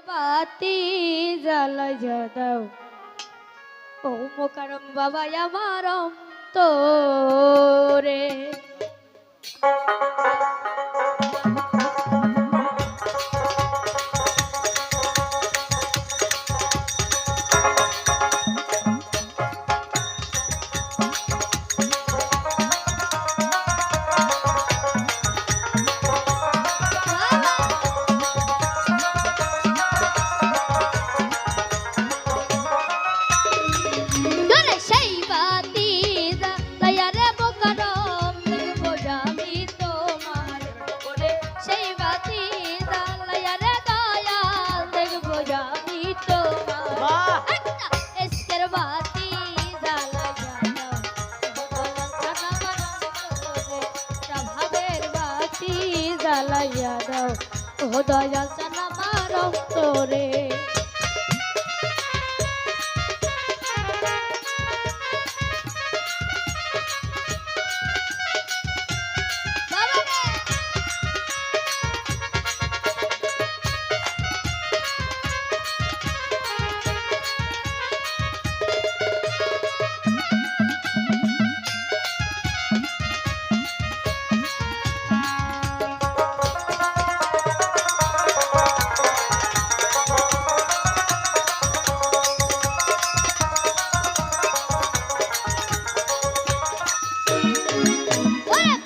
বাতি জ্বালাইয়া দাও ও মোকারম বাবা আমার অন্তরে। জ্বালাইয়া দাও ও দয়াল চান আমার অন্তরে।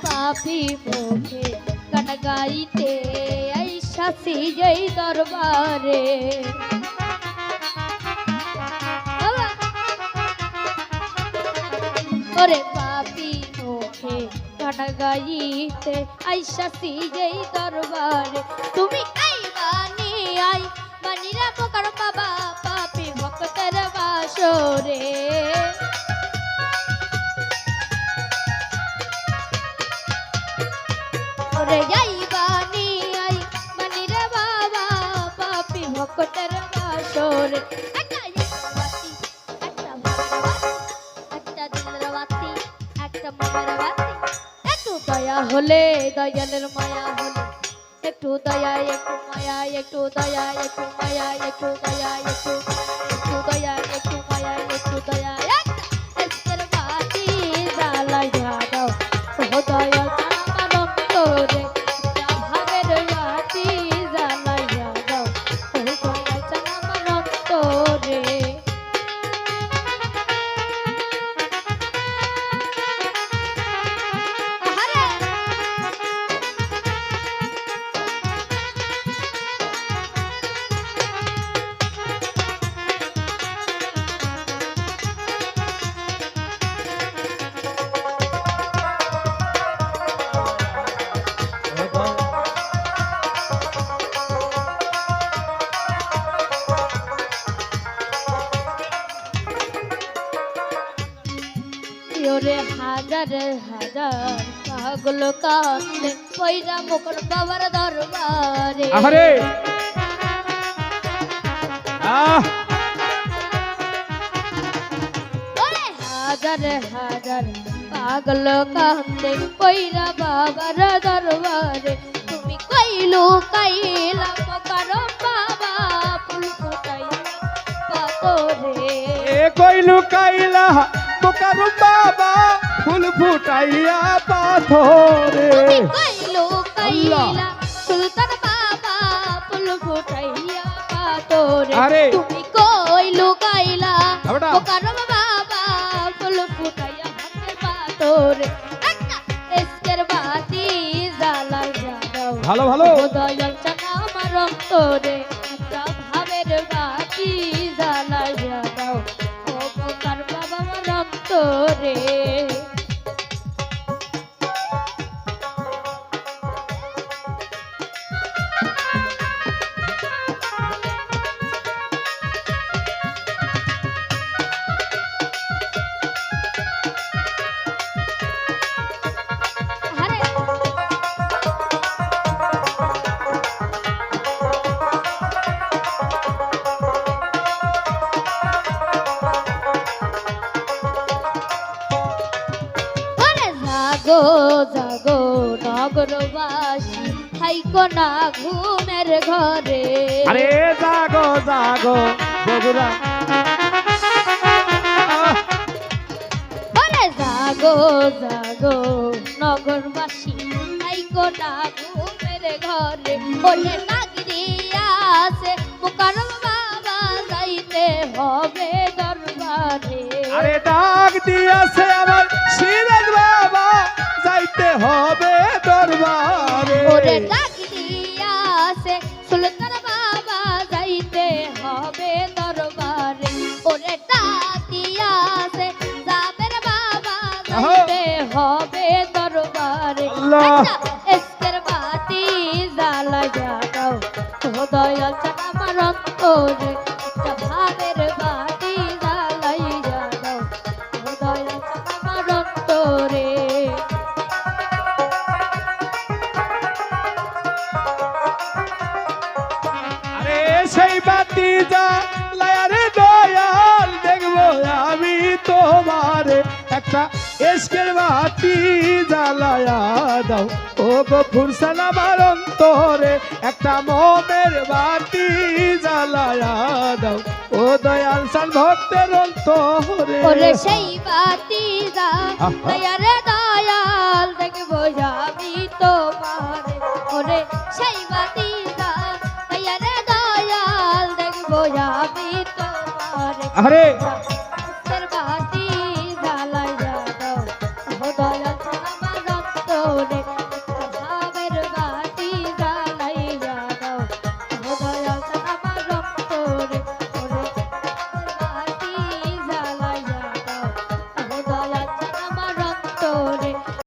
পাপি মুখে গান গাইতে আইসা সিজই দরবারে ওরে পাপি মুখে গান গাইতে আইসা সিজই দরবারে তুমি আইবানি আই বানিরা পোকার বাবা পাপি ভক্তের বাসরে। ওরে যাইবানি আই মানিরে বাবা পাপি ভক্তের বাসরে। একটা বাতি একটা একটা দিলের বাতি একটা মনের বাতি একটু দয়া হলে দয়ালের মায়া হলে একটু দয়া একটু মায়া একটু দয়া একটু মায়া একটু দয়া একটু একটু দয়া একটু মায়া একটু দয়া একটা বাতি জ্বালাইয়া দাও ও দয়া ওরে হাজার হাজার পাগল কান্দে পয়রা মোকর বাবার দরবারে। আরে ওরে হাজার হাজার পাগল কান্দে পয়রা বাবার দরবারে তুমি কইলো কাইলা মোকর বাবা ফুল ফুটাই পাতরে কইলু কাইলা মোকার বাবা ফুল ফুটাইয়া পাথরে। কইলো কাইলা সুলতান বাবা ফুল ফুটাইয়া পাথরে। আরে তুমি কইলো কাইলা মোকার বাবা ফুল ফুটাইয়া পাথরে। একটা এসকের বাতি জ্বালাইয়া দাও ভালো ভালো দয়াল চান আমার অন্তরে একটা ভাবের বাতি জ্বালাইয়া দাও ও মোকার বাবা আমার অন্তরে। জাগো জাগো নগরবাসী থাইকো না ঘুমের ঘরে আরে জাগো জাগো বগুড়া ওরে জাগো জাগো নগরবাসী থাইকো না ঘুমের ঘরে ওরে নাগরিয়াছে মুকাররম বাবা যাইতে হবে দরবারে আরে ডাক দিয়েছে আমার সিরাজ বাবা যাইতে হবে দরবারে ওরে নাগরিয়াছে সুলতান বাবা যাইতে হবে দরবারে ওরে ডাকিয়াছে জাবের বাবা যাইতে হবে দরবারে আল্লাহ। আচ্ছা, ইশকের বাতি জ্বালাইয়া দাও ও দয়াল চাঁদ আমার অন্তরে একটা ভাবের বাতি জ্বালাইয়া দাও ও দয়াল চাঁদ আমার অন্তরে আরে সেই বাতি যা লায়ারে দয়াল দেখবো আমি তোমারে একটা এসকের বাতি জ্বালায়া দাও ও গো ফুরসান আমার অন্তরে একটা মোমের বাতি জ্বালায়া দাও ও দয়াল সান ভক্তের অন্তরে ওরে সেই বাতি যা আহা। দয়ারে দয়াল দেখবো আমি তোমারে ওরে সেই বাতি যা দয়ারে দয়াল দেখবো আমি তোমারে আরে